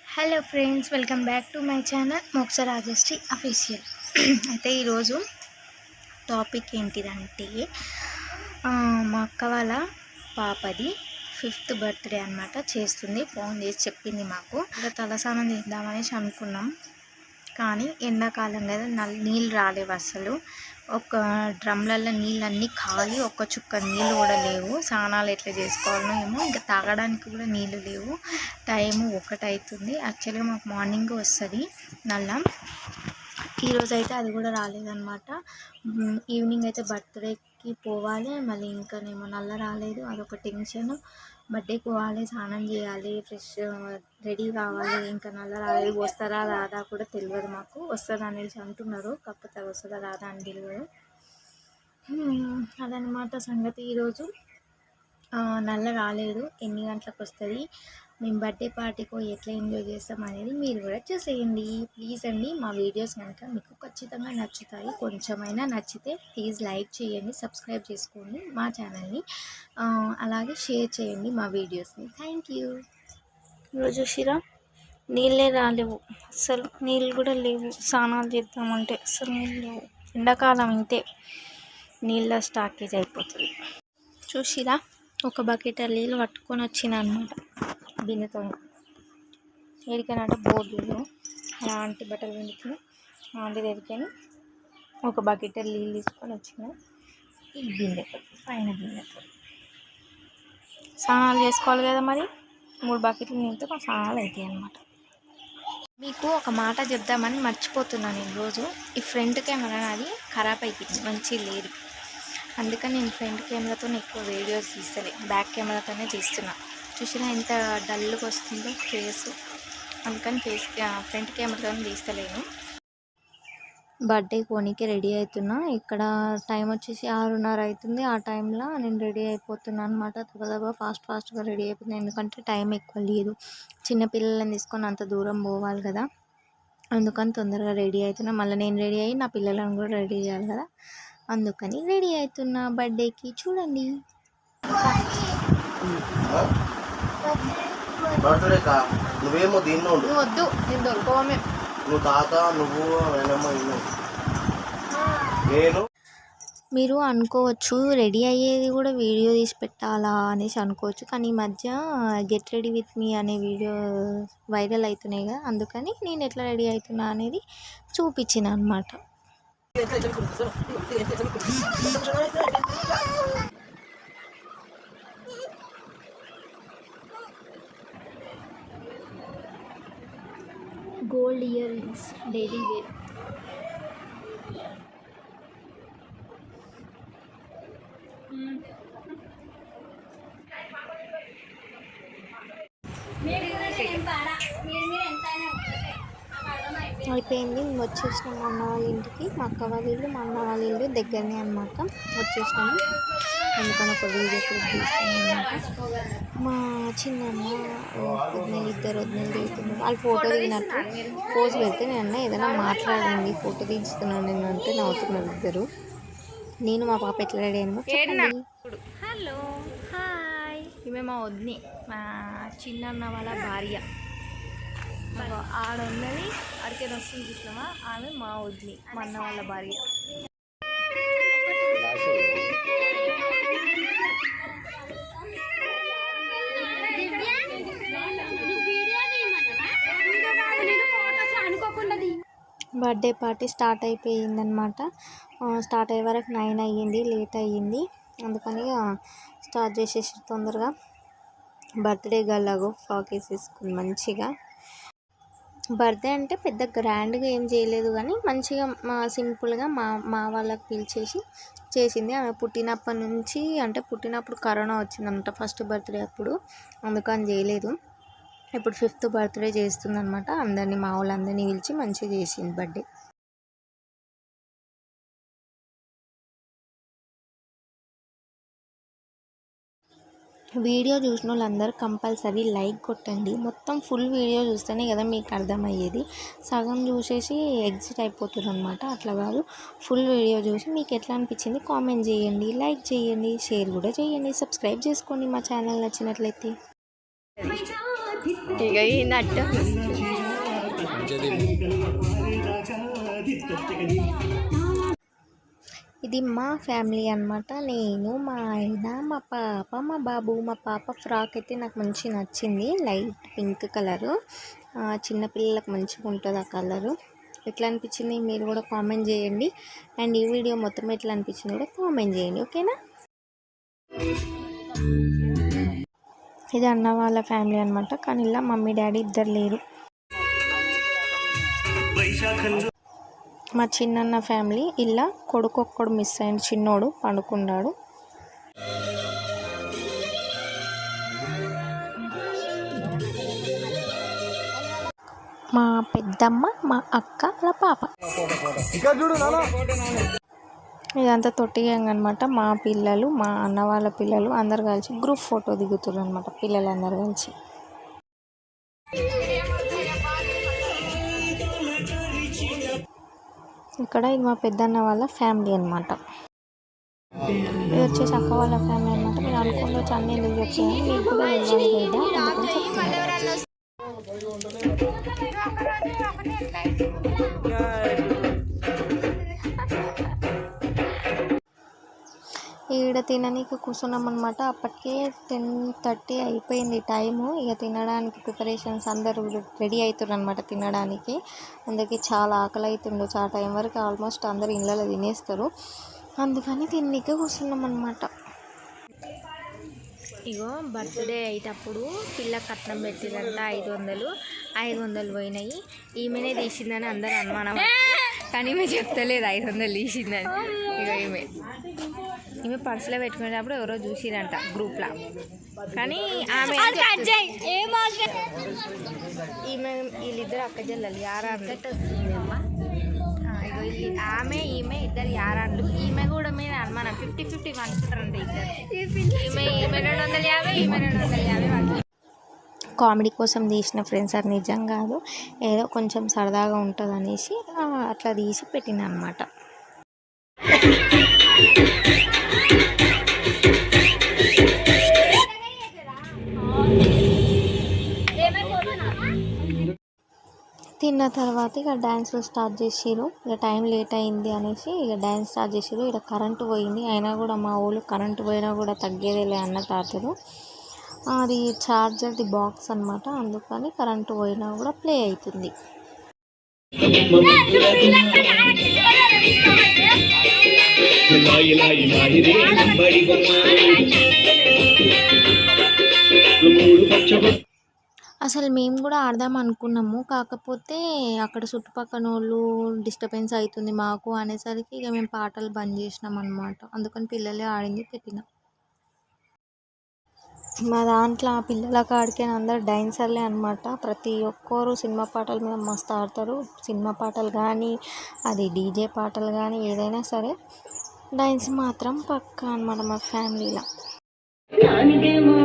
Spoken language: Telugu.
Hello friends, welcome back to my channel మోక్ష రాజశ్రీ అఫీషియల్. అయితే ఈరోజు టాపిక్ ఏంటిదంటే మా అక్క వాళ్ళ పాపది 5th బర్త్డే అనమాట. చేస్తుంది, ఫోన్ చేసి చెప్పింది మాకు. ఇంకా తలస్నానం చేద్దామనేసి అనుకున్నాం, కానీ ఎండాకాలం కదా, నీళ్ళు రాలేవు అసలు. ఒక డ్రమ్లలో నీళ్ళన్నీ ఖాళీ, ఒక్క చుక్క నీళ్ళు కూడా లేవు. స్నానాలు ఎట్లా చేసుకోవాలనో ఏమో, ఇంకా తాగడానికి కూడా నీళ్ళు లేవు. టైము 1 అవుతుంది. యాక్చువల్గా మాకు మార్నింగ్ వస్తుంది నల్ల. ఈరోజు అయితే అది కూడా రాలేదన్నమాట. ఈవినింగ్ అయితే బర్త్డేకి పోవాలి, మళ్ళీ ఇంకానేమో నల్ల రాలేదు, అదొక టెన్షన్. బర్త్డేకి పోవాలి, స్నానం చేయాలి, ఫ్రెష్ రెడీ కావాలి, ఇంకా నల్ల రాలేదు. వస్తారా రాదా కూడా తెలియదు మాకు. వస్తుందా అనేసి అంటున్నారు, కాకపోతే వస్తుందా రాదా అని తెలియదు. అదనమాట సంగతి. ఈరోజు నల్ల రాలేదు, ఎన్ని గంటలకు వస్తుంది, మేము బర్త్డే పార్టీకి ఎట్లా ఎంజాయ్ చేస్తాం అనేది మీరు కూడా చూసేయండి ప్లీజ్ అండి. మా వీడియోస్ కనుక మీకు ఖచ్చితంగా నచ్చుతాయి. కొంచెమైనా నచ్చితే ప్లీజ్ లైక్ చేయండి, సబ్స్క్రైబ్ చేసుకోండి మా ఛానల్ని, అలాగే షేర్ చేయండి మా వీడియోస్ని. Thank you. ఈరోజు చూసిరా, నీళ్ళే రాలేవు అసలు, నీళ్ళు కూడా లేవు. స్నానాలు చేద్దామంటే అసలు నీళ్ళు లేవు. ఎండాకాలం ఇంతే, నీళ్ళ స్టాకేజ్ అయిపోతుంది. చూసిరా, ఒక బకెట్ నీళ్ళు పట్టుకొని వచ్చిన అనమాట బిన్నెతో. ఎడికనంటే బోర్డు ఆంటీ బట్టలు పిండుకుని ఆంటీ దగ్గరికి ఒక బకెట్ నీళ్ళు తీసుకొని వచ్చిన ఈ బిన్నెతో, పైన బిన్నెతో. స్నానాలు చేసుకోవాలి కదా మరి, 3 బకెట్లు నీళ్ళతో మా స్నానాలు అవుతాయి అన్నమాట. మీకు ఒక మాట చెప్దామని మర్చిపోతున్నాను. నేను రోజు ఈ ఫ్రంట్ కెమెరా అది ఖరాబ్ అయిపోయింది, మంచి లేదు. అందుకని నేను ఫ్రంట్ కెమెరాతో ఎక్కువ వీడియోస్ తీస్తలే, బ్యాక్ కెమెరాతోనే తీస్తున్నా. చూసినా ఎంత డల్గా వస్తుందో ఫేస్, అందుకని ఫ్రంట్ కెమెరాతో తీస్తలేను. బర్త్డే పోనీకి రెడీ అవుతున్నా. ఇక్కడ టైం వచ్చేసి 6:30 అవుతుంది. ఆ టైంలో నేను రెడీ అయిపోతున్నాను అనమాట. తగ్గ ఫాస్ట్గా రెడీ అయిపోతున్నాను, ఎందుకంటే టైం ఎక్కువ లేదు. చిన్నపిల్లలని తీసుకొని అంత దూరం పోవాలి కదా, అందుకని తొందరగా రెడీ అవుతున్నా. మళ్ళీ నేను రెడీ అయ్యి నా పిల్లలను కూడా రెడీ చేయాలి కదా, అందుకని రెడీ అవుతున్నా బర్త్డేకి. చూడండి. నువ్వేమో దీన్ని వద్దు, నేను దొరకవమే. నువ్వు తాత, నువ్వు నేను. మీరు అనుకోవచ్చు రెడీ అయ్యేది కూడా వీడియో తీసి పెట్టాలా అనేసి అనుకోవచ్చు, కానీ ఈ మధ్య గెట్ రెడీ విత్ మీ అనే వీడియో వైరల్ అవుతున్నాయి కదా, అందుకని నేను ఎట్లా రెడీ అవుతున్నా అనేది చూపించిన అనమాట. Gold ear rings daily wear. అయిపోయింది, మేము వచ్చేసినాం మా అన్న వాళ్ళ ఇంటికి. మా అక్క వాళ్ళ ఇల్లు మా అన్న వాళ్ళ ఇల్లు దగ్గరనే అనమాట. వచ్చేసినాము, అందుకని ఒక వీడియో క్లిప్ తీసుకున్నాం అనమాట. మా చిన్నమ్మ ఇద్దరు వదినలు దిగుతున్నారు. వాళ్ళు ఫోటో దిగినట్టు పోజ్ పెడితే నేను అన్న ఏదైనా మాట్లాడండి, ఫోటో తీస్తున్నాను నేను అంటే నవ్వుతున్నారు ఇద్దరు. నేను మా పాప ఎట్లా రెడీ అయినా చెప్పండి. హలో హాయ్, ఈమె మా వదిని, మా చిన్నన్న వాళ్ళ భార్య. ఆడున్నది అడికే వస్తుంది చూసినామా, ఆమె మా వదిని, మా అన్న వాళ్ళ భార్య. బర్త్డే పార్టీ స్టార్ట్ అయిపోయిందనమాట. స్టార్ట్ అయ్యే వరకు 9 అయ్యింది, లేట్ అయ్యింది. అందుకని స్టార్ట్ చేసేసి తొందరగా బర్త్డే గల్లాగో ఫ్రాక్ వేసేసుకుంది మంచిగా. బర్త్డే అంటే పెద్ద గ్రాండ్గా ఏం చేయలేదు, కానీ మంచిగా సింపుల్గా మా వాళ్ళకి పిలిచేసి చేసింది. ఆమె పుట్టినప్పటి నుంచి, అంటే పుట్టినప్పుడు కరోనా వచ్చిందన్నమాట ఫస్ట్ బర్త్డే అప్పుడు, అందుకని చేయలేదు. ఇప్పుడు 5th బర్త్డే చేస్తుందన్నమాట. అందరినీ మా వాళ్ళందరినీ పిలిచి మంచిగా చేసింది బర్త్డే. వీడియో చూసిన వాళ్ళందరూ కంపల్సరీ లైక్ కొట్టండి. మొత్తం ఫుల్ వీడియో చూస్తేనే కదా మీకు అర్థమయ్యేది. సగం చూసేసి ఎగ్జిట్ అయిపోతుంది అనమాట. అట్లా కాదు, ఫుల్ వీడియో చూసి మీకు ఎట్లా అనిపించింది కామెంట్ చేయండి, లైక్ చేయండి, షేర్ కూడా చేయండి, సబ్స్క్రైబ్ చేసుకోండి మా ఛానల్ నచ్చినట్లయితే. ఇక ఈయనట్టు ఇది మా ఫ్యామిలీ అనమాట. నేను, మా ఆయన, మా పాప, మా బాబు. మా పాప ఫ్రాక్ అయితే నాకు మంచి నచ్చింది, లైట్ పింక్ కలరు. చిన్నపిల్లలకు మంచిగా ఉంటుంది ఆ కలరు. ఎట్లా అనిపించింది మీరు కూడా కామెంట్ చేయండి. అండ్ ఈ వీడియో మొత్తం ఎట్లా అనిపించింది కూడా కామెంట్ చేయండి, ఓకేనా. ఇది అన్న వాళ్ళ ఫ్యామిలీ అనమాట. కానీ ఇలా మమ్మీ డాడీ ఇద్దరు లేరు. మా చిన్నన్న ఫ్యామిలీ. ఇలా కొడుకు ఒక్కడు మిస్ అయ్యింది, చిన్నోడు పండుకున్నాడు. మా పెద్దమ్మ, మా అక్క, వాళ్ళ పాప. ఇదంతా తొట్టి గ్యాంగ్ అనమాట. మా పిల్లలు, మా అన్న వాళ్ళ పిల్లలు అందరు కలిసి గ్రూప్ ఫోటో దిగుతున్నారు అనమాట, పిల్లలందరూ కలిసి. ఇక్కడ ఇది మా పెద్దన్న వాళ్ళ ఫ్యామిలీ అనమాట. ఇది వచ్చేసి అక్క వాళ్ళ ఫ్యామిలీ అనమాట. మీరు అనుకోవచ్చు అన్నీ ఎందుకు వచ్చాయని, మీకు కూడా ఇవ్వాలి కదా అందుకని చెప్తున్నాను. ఈడ తిననీకి కూర్చున్నాం అనమాట. అప్పటికే 10:30 అయిపోయింది టైము. ఇక తినడానికి ప్రిపరేషన్స్ అందరూ రెడీ అవుతారు అనమాట తినడానికి. అందుకే చాలా ఆకలి అవుతుండొచ్చు. ఆ టైం వరకు ఆల్మోస్ట్ అందరు ఇళ్ళలో తినేస్తారు. అందుకని తిననీకి కూర్చున్నాం అనమాట. ఇగో బర్త్డే అయ్యేటప్పుడు పిల్ల కట్నం పెట్టిరంట 500 పోయినాయి. ఈమెనే తీసిందని అందరూ అనుమానం, కానీ ఈమె చెప్తలేదు 500 తీసిందని. ఇక ఈమె పర్సులో పెట్టుకునేటప్పుడు ఎవరో చూసిరంట గ్రూప్లో, కానీ ఆమె ఈమె వీళ్ళిద్దరు అక్కజల్లలు యారాన్లు. ఆమె ఈమె ఇద్దరు యారాన్లు. ఈమె కూడా మీద అనుమానం 50-50 పంచుతారంట ఇద్దరు. ఈమె 250, ఈమె 250. కామెడీ కోసం తీసిన ఫ్రెండ్స్, అది నిజం కాదు, ఏదో కొంచెం సరదాగా ఉంటుంది అనేసి అట్లా తీసి పెట్టిన అనమాట. తిన్న తర్వాత ఇక డ్యాన్స్లు స్టార్ట్ చేసిర్రు. ఇక టైం లేట్ అయింది అనేసి ఇక డ్యాన్స్ స్టార్ట్ చేసిర్రు. ఇక్కడ కరెంటు పోయింది, అయినా కూడా మా ఊళ్ళు కరెంటు పోయినా కూడా తగ్గేదేలే అన్నట్టు ఆడుతారు. అది చార్జర్ది బాక్స్ అనమాట, అందుకని కరెంటు పోయినా కూడా ప్లే అవుతుంది. అసలు మేము కూడా ఆడదాం అనుకున్నాము, కాకపోతే అక్కడ చుట్టుపక్కల వాళ్ళు డిస్టర్బెన్స్ అవుతుంది మాకు అనేసరికి ఇక మేము పాటలు బంద్ చేసినాం అనమాట. అందుకని పిల్లలే ఆడింది పెట్టినాం. మా దాంట్లో పిల్లల కాడికి అందరు డాన్సర్లే అనమాట. ప్రతి ఒక్కరు సినిమా పాటల మీద మస్తు ఆడతారు. సినిమా పాటలు కానీ, అది డీజే పాటలు కానీ, ఏదైనా సరే డాన్స్ మాత్రం పక్కా అనమాట మా ఫ్యామిలీలో. దానికేమో